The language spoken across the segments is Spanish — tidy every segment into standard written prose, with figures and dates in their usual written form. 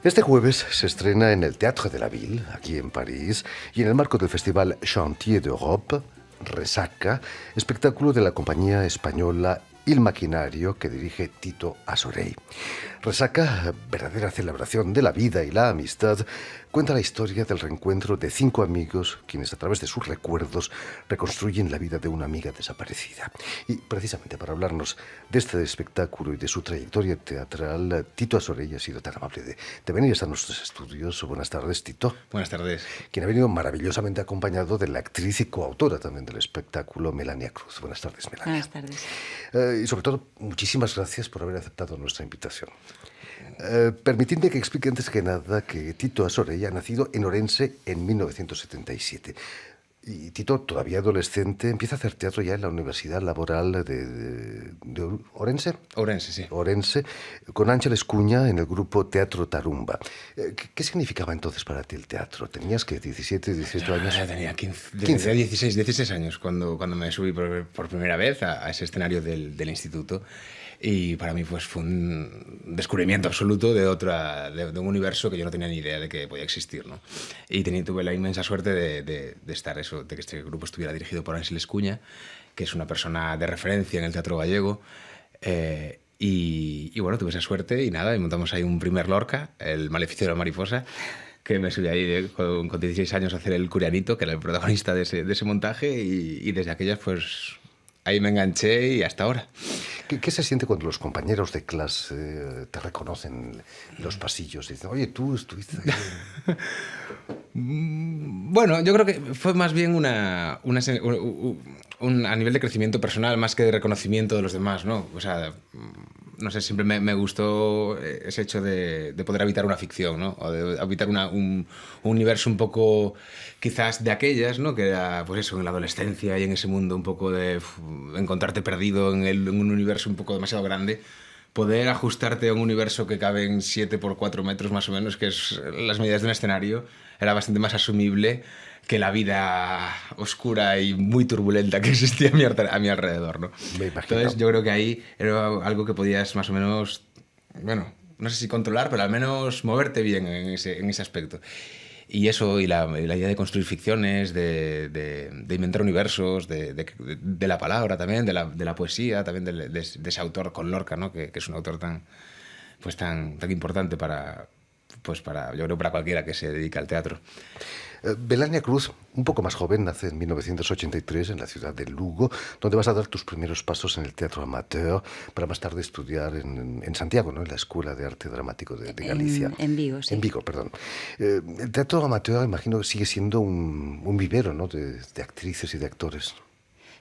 Este jueves se estrena en el Théâtre de la Ville, aquí en París, y en el marco del festival Chantier d'Europe, Resaca, espectáculo de la compañía española Il Maquinario que dirige Tito Asorey. Resaca, verdadera celebración de la vida y la amistad, cuenta la historia del reencuentro de 5 amigos quienes a través de sus recuerdos reconstruyen la vida de una amiga desaparecida. Y precisamente para hablarnos de este espectáculo y de su trayectoria teatral, Tito Asorey ha sido tan amable de venir hasta nuestros estudios. Buenas tardes, Tito. Buenas tardes. Quien ha venido maravillosamente acompañado de la actriz y coautora también del espectáculo, Melania Cruz. Buenas tardes, Melania. Buenas tardes. Y sobre todo, muchísimas gracias por haber aceptado nuestra invitación. Permitidme que explique antes que nada que Tito Asorey ha nacido en Orense en 1977. Y Tito, todavía adolescente, empieza a hacer teatro ya en la Universidad Laboral de Orense. Orense, sí. Orense, con Ángeles Cuña en el grupo Teatro Tarumba. ¿Qué significaba entonces para ti el teatro? ¿Tenías que 17, 18 años? Ya tenía 15. 16 años cuando me subí por primera vez a ese escenario del instituto. Y para mí pues, fue un descubrimiento absoluto de un universo que yo no tenía ni idea de que podía existir, ¿no? Y tuve la inmensa suerte de que este grupo estuviera dirigido por Ángeles Cuña, que es una persona de referencia en el teatro gallego. Y bueno, tuve esa suerte y nada, y montamos ahí un primer Lorca, El Maleficio de la Mariposa, que me subí ahí con 16 años a hacer el Curianito, que era el protagonista de ese montaje, y desde aquellas pues ahí me enganché y hasta ahora. ¿Qué se siente cuando los compañeros de clase te reconocen en los pasillos y dicen, oye, tú estuviste ahí? Bueno, yo creo que fue más bien a nivel de crecimiento personal, más que de reconocimiento de los demás, ¿no? O sea, no sé, siempre me gustó ese hecho de poder habitar una ficción, ¿no? O de habitar un universo un poco, quizás, de aquellas, ¿no? Que era, pues eso, en la adolescencia y en ese mundo un poco de encontrarte perdido en un universo un poco demasiado grande. Poder ajustarte a un universo que cabe en 7 por 4 metros más o menos, que es las medidas de un escenario, era bastante más asumible que la vida oscura y muy turbulenta que existía a mi alrededor, ¿no? Me imagino. Entonces yo creo que ahí era algo que podías más o menos, bueno, no sé si controlar, pero al menos moverte bien en ese aspecto. Y eso, y la idea de construir ficciones, de inventar universos, de la palabra también, de la poesía, también de ese autor con Lorca, ¿no? Que es un autor tan importante yo creo, para cualquiera que se dedica al teatro. Melania Cruz, un poco más joven, nace en 1983 en la ciudad de Lugo, donde vas a dar tus primeros pasos en el teatro amateur, para más tarde estudiar en Santiago, ¿no? En la Escuela de Arte Dramático de Galicia. En Vigo, sí. En Vigo, perdón. El teatro amateur, imagino que sigue siendo un vivero, ¿no? de actrices y de actores.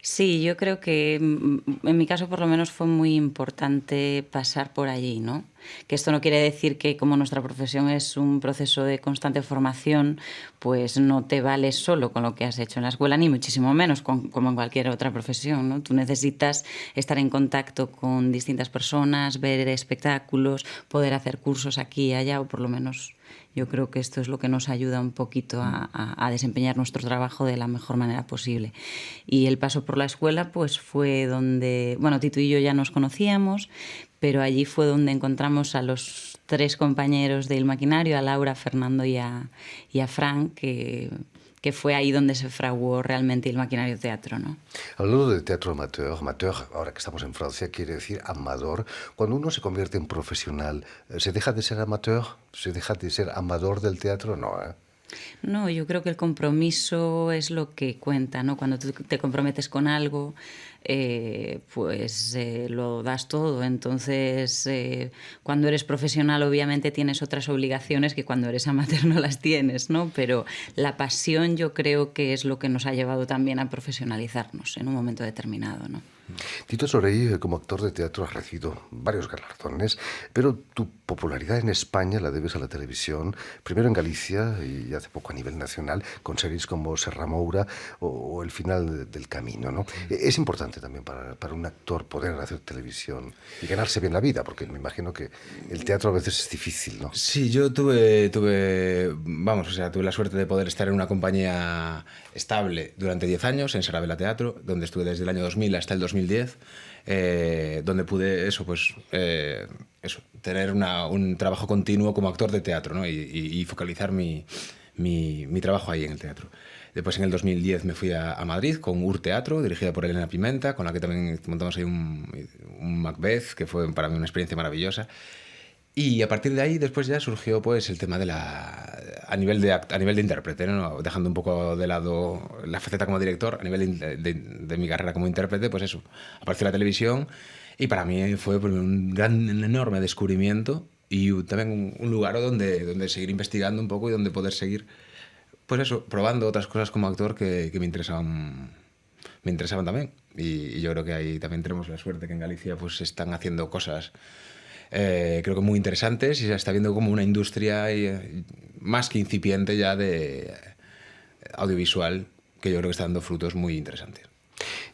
Sí, yo creo que en mi caso por lo menos fue muy importante pasar por allí, ¿no? Que esto no quiere decir que como nuestra profesión es un proceso de constante formación, pues no te vales solo con lo que has hecho en la escuela, ni muchísimo menos como en cualquier otra profesión, ¿no? Tú necesitas estar en contacto con distintas personas, ver espectáculos, poder hacer cursos aquí y allá, o por lo menos yo creo que esto es lo que nos ayuda un poquito a desempeñar nuestro trabajo de la mejor manera posible. Y el paso por la escuela pues fue donde, bueno, Tito y yo ya nos conocíamos, pero allí fue donde encontramos a los 3 compañeros del Maquinario, a Laura, a Fernando y a Fran, que fue ahí donde se fraguó realmente el Maquinario Teatro, ¿no? Hablando de teatro amateur, ahora que estamos en Francia, quiere decir amador. Cuando uno se convierte en profesional, ¿se deja de ser amateur? ¿Se deja de ser amador del teatro? No, ¿eh? No, yo creo que el compromiso es lo que cuenta, ¿no? Cuando tú te comprometes con algo, pues lo das todo. Entonces, cuando eres profesional, obviamente tienes otras obligaciones que cuando eres amateur no las tienes, ¿no? Pero la pasión yo creo que es lo que nos ha llevado también a profesionalizarnos en un momento determinado, ¿no? Tito Asorey, como actor de teatro, has recibido varios galardones, pero tu popularidad en España la debes a la televisión, primero en Galicia y hace poco a nivel nacional, con series como Serra Moura o El final del camino, ¿no? Es importante también para un actor poder hacer televisión y ganarse bien la vida, porque me imagino que el teatro a veces es difícil, ¿no? Sí, yo tuve la suerte de poder estar en una compañía estable durante 10 años, en Sarabela Teatro, donde estuve desde el año 2000 hasta el 2000 2010, donde pude tener un trabajo continuo como actor de teatro, ¿no? y focalizar mi trabajo ahí en el teatro. Después, en el 2010, me fui a Madrid con UR Teatro, dirigida por Elena Pimenta, con la que también montamos ahí un Macbeth, que fue para mí una experiencia maravillosa. Y a partir de ahí, después ya surgió pues el tema a nivel de intérprete, ¿no? Dejando un poco de lado la faceta como director, a nivel de mi carrera como intérprete, pues eso, apareció la televisión y para mí fue un enorme descubrimiento y también un lugar donde seguir investigando un poco y donde poder seguir, pues eso, probando otras cosas como actor que me interesaban también. Y yo creo que ahí también tenemos la suerte que en Galicia pues se están haciendo cosas creo que muy interesantes y se está viendo como una industria más que incipiente ya de audiovisual que yo creo que está dando frutos muy interesantes.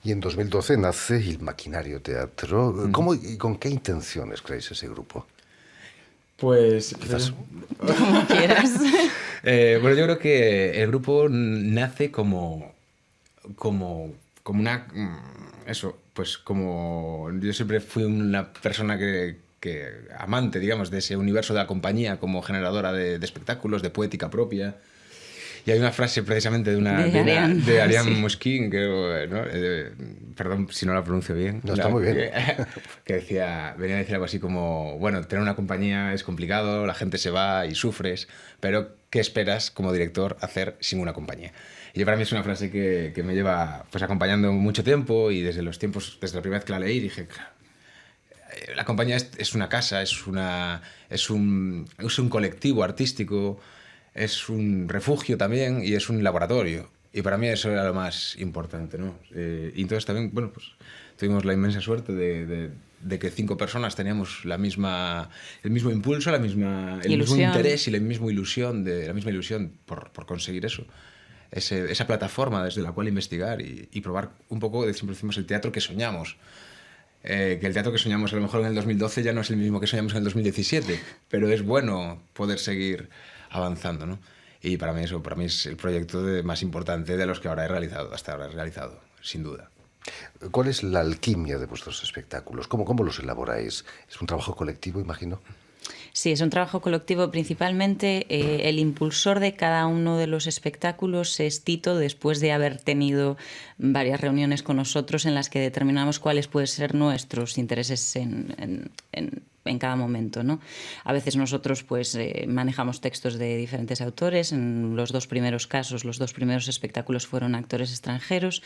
Y en 2012 nace Il Maquinario Teatro. ¿Cómo y con qué intenciones creáis ese grupo? Pues quizás como quieras. Bueno, yo creo que el grupo nace como una... Eso, pues como... Yo siempre fui una persona que amante, digamos, de ese universo de la compañía como generadora de espectáculos, de poética propia. Y hay una frase precisamente de Ariane sí. Mosquín, que, ¿no? Perdón si no la pronuncio bien. No, está muy bien. Que venía a decir algo así como, bueno, tener una compañía es complicado, la gente se va y sufres, pero ¿qué esperas como director hacer sin una compañía? Y para mí es una frase que me lleva pues acompañando mucho tiempo y desde la primera vez que la leí dije, la compañía es una casa, es un colectivo artístico, es un refugio también y es un laboratorio. Y para mí eso era lo más importante, ¿no? Y entonces también, bueno, pues tuvimos la inmensa suerte de que 5 personas teníamos el mismo impulso, el mismo interés y la misma ilusión por conseguir eso. Esa plataforma desde la cual investigar y probar un poco, siempre decimos, el teatro que soñamos. Que el teatro que soñamos a lo mejor en el 2012 ya no es el mismo que soñamos en el 2017, pero es bueno poder seguir avanzando, ¿no? Y para mí es el proyecto más importante de los que hasta ahora he realizado, sin duda. ¿Cuál es la alquimia de vuestros espectáculos? ¿Cómo los elaboráis? ¿Es un trabajo colectivo, imagino? Sí, es un trabajo colectivo. Principalmente el impulsor de cada uno de los espectáculos es Tito, después de haber tenido varias reuniones con nosotros en las que determinamos cuáles pueden ser nuestros intereses en cada momento, ¿no? A veces nosotros pues manejamos textos de diferentes autores. En los 2 primeros casos, los 2 primeros espectáculos fueron actores extranjeros,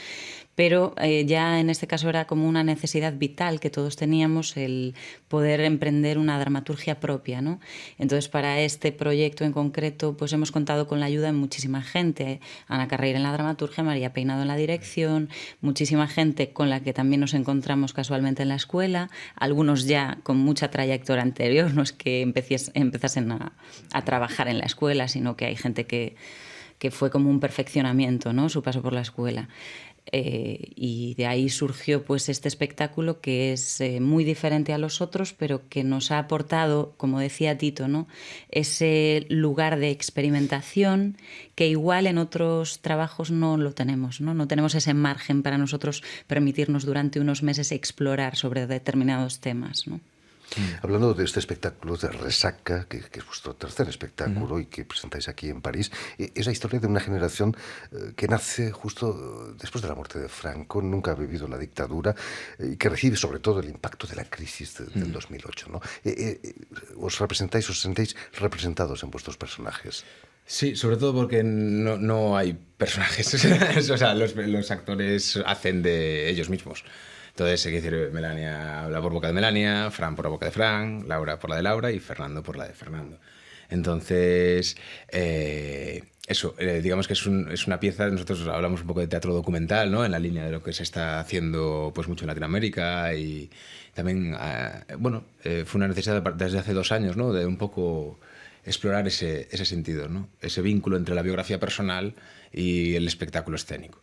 pero ya en este caso era como una necesidad vital que todos teníamos, el poder emprender una dramaturgia propia, ¿no? Entonces, para este proyecto en concreto pues hemos contado con la ayuda de muchísima gente. Ana Carreira en la dramaturgia, María Peinado en la dirección, muchísima gente con la que también nos encontramos casualmente en la escuela, algunos ya con mucha trayectoria anterior, no es que empezasen a trabajar en la escuela, sino que hay gente que fue como un perfeccionamiento, ¿no? Su paso por la escuela. Y de ahí surgió pues este espectáculo que es muy diferente a los otros, pero que nos ha aportado, como decía Tito, ¿no? Ese lugar de experimentación que igual en otros trabajos no lo tenemos, ¿no? No tenemos ese margen para nosotros permitirnos durante unos meses explorar sobre determinados temas, ¿no? Hablando de este espectáculo de Resaca, que es vuestro tercer espectáculo y que presentáis aquí en París, es la historia de una generación que nace justo después de la muerte de Franco, nunca ha vivido la dictadura y que recibe sobre todo el impacto de la crisis del 2008, ¿no? ¿Os sentéis representados en vuestros personajes? Sí, sobre todo porque no hay personajes. O sea, los actores hacen de ellos mismos. Entonces, hay que decir, Melania habla por boca de Melania, Fran por la boca de Fran, Laura por la de Laura y Fernando por la de Fernando. Entonces, digamos que es una pieza, nosotros hablamos un poco de teatro documental, ¿no? En la línea de lo que se está haciendo pues mucho en Latinoamérica y también, fue una necesidad desde hace 2 años, ¿no? De un poco explorar ese sentido, ¿no? Ese vínculo entre la biografía personal y el espectáculo escénico.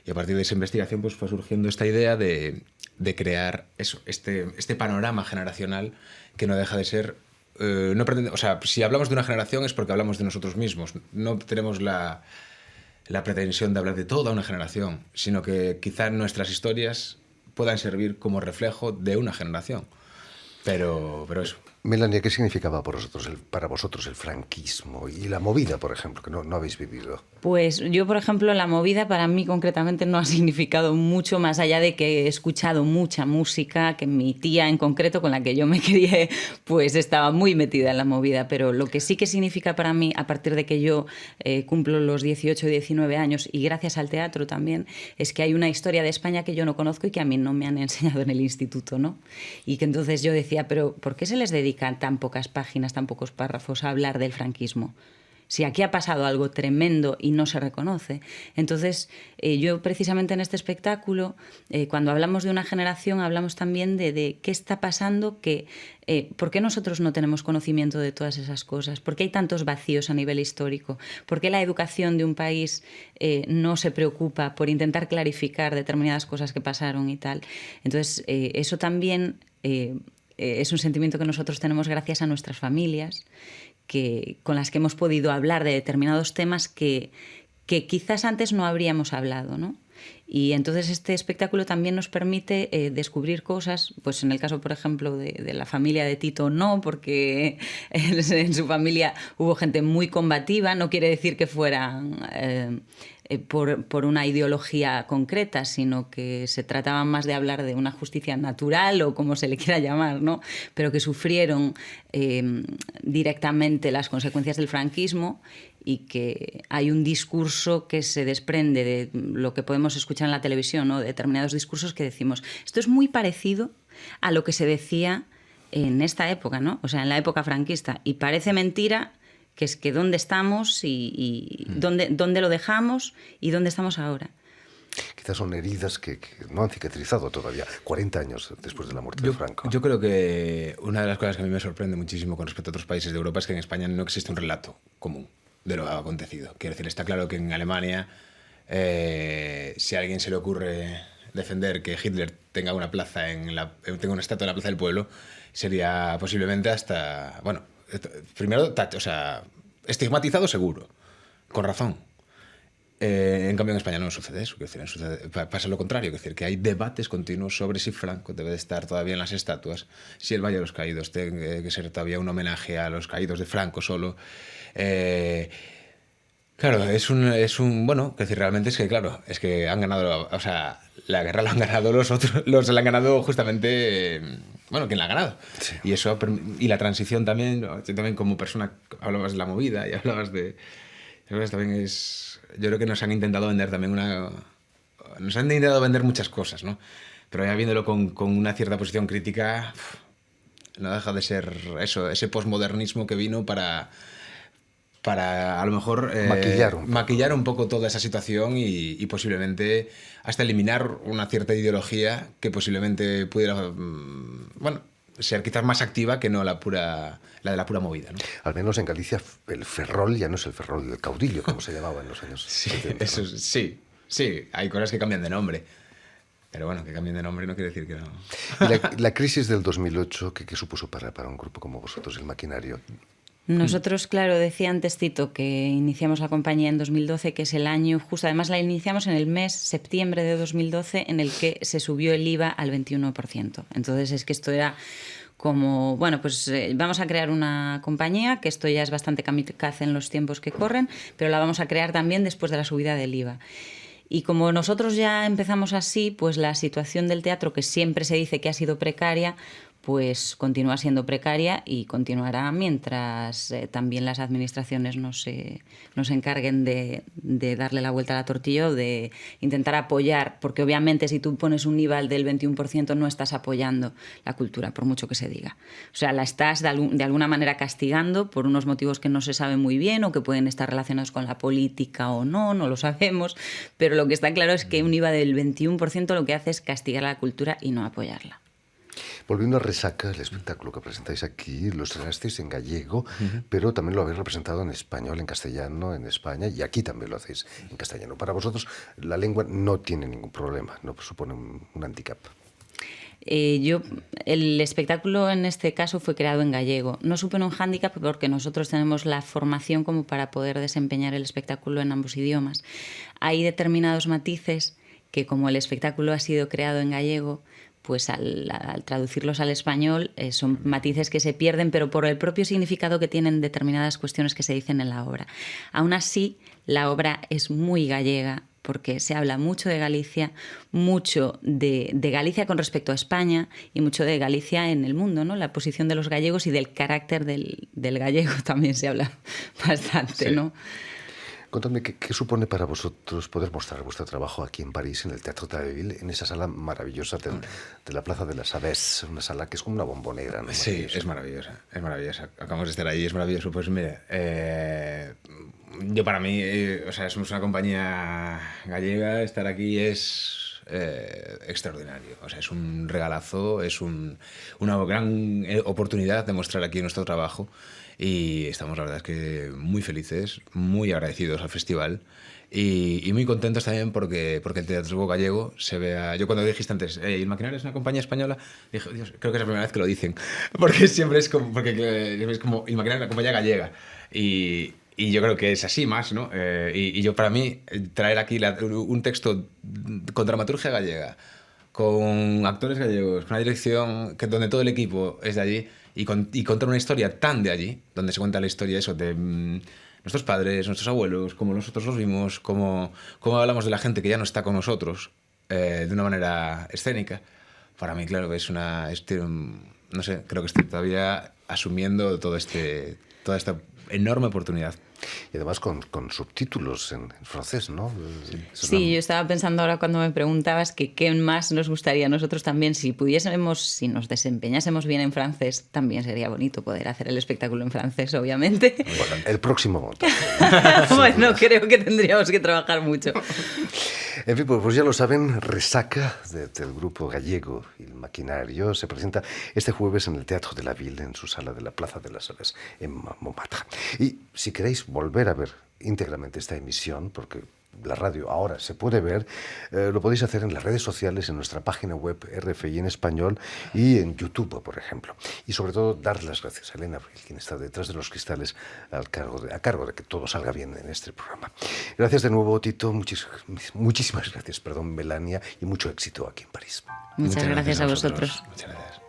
Y a partir de esa investigación pues fue surgiendo esta idea de crear este panorama generacional que no deja de ser... no pretende, o sea, si hablamos de una generación es porque hablamos de nosotros mismos. No tenemos la pretensión de hablar de toda una generación, sino que quizá nuestras historias puedan servir como reflejo de una generación. Pero eso. Melania, ¿qué significaba para vosotros el franquismo y la movida, por ejemplo, que no habéis vivido? Pues yo, por ejemplo, la movida para mí concretamente no ha significado mucho, más allá de que he escuchado mucha música, que mi tía en concreto, con la que yo me crié, pues estaba muy metida en la movida. Pero lo que sí que significa para mí, a partir de que yo cumplo los 18 o 19 años, y gracias al teatro también, es que hay una historia de España que yo no conozco y que a mí no me han enseñado en el instituto, ¿no? Y que entonces yo decía, pero ¿por qué se les dedica tan pocas páginas, tan pocos párrafos a hablar del franquismo? Si aquí ha pasado algo tremendo y no se reconoce. Entonces, yo precisamente en este espectáculo, cuando hablamos de una generación, hablamos también de qué está pasando, por qué nosotros no tenemos conocimiento de todas esas cosas, por qué hay tantos vacíos a nivel histórico, por qué la educación de un país no se preocupa por intentar clarificar determinadas cosas que pasaron y tal. Entonces, eso también es un sentimiento que nosotros tenemos gracias a nuestras familias, con las que hemos podido hablar de determinados temas que quizás antes no habríamos hablado, ¿no? Y entonces este espectáculo también nos permite descubrir cosas, pues en el caso, por ejemplo, de la familia de Tito no, porque en su familia hubo gente muy combativa, no quiere decir que fueran por una ideología concreta, sino que se trataba más de hablar de una justicia natural o como se le quiera llamar, ¿no? Pero que sufrieron directamente las consecuencias del franquismo y que hay un discurso que se desprende de lo que podemos escuchar en la televisión, ¿no? De determinados discursos que decimos, esto es muy parecido a lo que se decía en esta época, ¿no? O sea, en la época franquista. Y parece mentira que es que dónde estamos y dónde lo dejamos y dónde estamos ahora. Quizás son heridas que no han cicatrizado todavía, 40 años después de la muerte de Franco. Yo creo que una de las cosas que a mí me sorprende muchísimo con respecto a otros países de Europa es que en España no existe un relato común de lo acontecido. Quiero decir, está claro que en Alemania, si a alguien se le ocurre defender que Hitler tenga una plaza tenga una estatua en la Plaza del Pueblo, sería posiblemente hasta, bueno, primero, o sea, estigmatizado seguro, con razón. En cambio en España no sucede eso, pasa lo contrario, es decir, que hay debates continuos sobre si Franco debe de estar todavía en las estatuas, si el Valle de los Caídos tiene que ser todavía un homenaje a los caídos de Franco solo. Claro, es un bueno, que decir, realmente es que claro, es que han ganado, o sea, la guerra la han ganado los otros, la han ganado justamente, bueno, quien la ha ganado. Sí. Y eso, y la transición también, yo también como persona hablabas de la movida y hablabas de, también es, yo creo que nos han intentado vender también nos han intentado vender muchas cosas, ¿no? Pero ya viéndolo con una cierta posición crítica, no deja de ser eso, ese posmodernismo que vino para a lo mejor maquillar un poco toda esa situación y posiblemente hasta eliminar una cierta ideología que posiblemente pudiera, bueno, ser quizás más activa que no la de la pura movida, ¿no? Al menos en Galicia el Ferrol ya no es el Ferrol del caudillo, como se llamaba en los años 70. Eso, sí, hay cosas que cambian de nombre. Pero bueno, que cambien de nombre no quiere decir que no. ¿Y la crisis del 2008 qué supuso para un grupo como vosotros, el Maquinario? Nosotros, claro, decía antes Tito que iniciamos la compañía en 2012, que es el año justo, además la iniciamos en el mes septiembre de 2012, en el que se subió el IVA al 21%. Entonces es que esto era como, bueno, pues vamos a crear una compañía, que esto ya es bastante kamikaze en los tiempos que corren, pero la vamos a crear también después de la subida del IVA. Y como nosotros ya empezamos así, pues la situación del teatro, que siempre se dice que ha sido precaria, pues continúa siendo precaria y continuará mientras también las administraciones no se encarguen de darle la vuelta a la tortilla o de intentar apoyar, porque obviamente si tú pones un IVA del 21% no estás apoyando la cultura, por mucho que se diga. O sea, la estás de alguna manera castigando por unos motivos que no se sabe muy bien o que pueden estar relacionados con la política o no lo sabemos, pero lo que está claro es que un IVA del 21% lo que hace es castigar a la cultura y no apoyarla. Volviendo a Resaca, el espectáculo que presentáis aquí, lo estrenasteis en gallego, pero también lo habéis representado en español, en castellano, en España, y aquí también lo hacéis en castellano. Para vosotros la lengua no tiene ningún problema, no supone un handicap. El espectáculo en este caso fue creado en gallego. No supone un hándicap porque nosotros tenemos la formación como para poder desempeñar el espectáculo en ambos idiomas. Hay determinados matices que como el espectáculo ha sido creado en gallego, pues al traducirlos al español son matices que se pierden, pero por el propio significado que tienen determinadas cuestiones que se dicen en la obra. Aún así, la obra es muy gallega, porque se habla mucho de Galicia, mucho de Galicia con respecto a España y mucho de Galicia en el mundo, ¿no? La posición de los gallegos y del carácter del gallego también se habla bastante, Sí. ¿no? Contadme, ¿qué supone para vosotros poder mostrar vuestro trabajo aquí en París, en el Teatro de la Ville, en esa sala maravillosa de la Plaza de las Abbés? Una sala que es como una bombonera, ¿no? Sí, es maravillosa, es maravillosa. Acabamos de estar ahí, es maravilloso. Pues mire, yo para mí, o sea, somos una compañía gallega, estar aquí es extraordinario. O sea, es un regalazo, es una gran oportunidad de mostrar aquí nuestro trabajo y estamos, la verdad es que muy felices, muy agradecidos al festival. Y muy contentos también porque el teatro gallego se vea... Yo cuando dijiste antes, ¿El Maquinario es una compañía española? Dije, Dios, creo que es la primera vez que lo dicen. Porque siempre es como... Porque es como El Maquinario es una compañía gallega. Y yo creo que es así más, ¿no? Y yo, para mí, traer aquí un texto con dramaturgia gallega, con actores gallegos, con una dirección donde todo el equipo es de allí y contar una historia tan de allí, donde se cuenta la historia eso de nuestros padres, nuestros abuelos, cómo nosotros los vimos, cómo hablamos de la gente que ya no está con nosotros de una manera escénica. Para mí, claro, no sé, creo que estoy todavía asumiendo toda esta enorme oportunidad. Y además con subtítulos en francés, ¿no? Sí, yo estaba pensando ahora cuando me preguntabas que qué más nos gustaría a nosotros también, si pudiésemos, si nos desempeñásemos bien en francés, también sería bonito poder hacer el espectáculo en francés, obviamente. Bueno, el próximo montaje. Bueno, creo que tendríamos que trabajar mucho. En fin, pues ya lo saben, Resaca del grupo gallego Il Maquinario se presenta este jueves en el Teatro de la Ville, en su sala de la Plaza de las Aves, en Montmartre. Y si queréis volver a ver íntegramente esta emisión, porque la radio ahora se puede ver, lo podéis hacer en las redes sociales, en nuestra página web RFI en español y en YouTube, por ejemplo. Y sobre todo, dar las gracias a Elena Abril, quien está detrás de los cristales a cargo de que todo salga bien en este programa. Gracias de nuevo, Tito. Muchísimas gracias, Melania, y mucho éxito aquí en París. Muchas gracias a vosotros. Muchas gracias.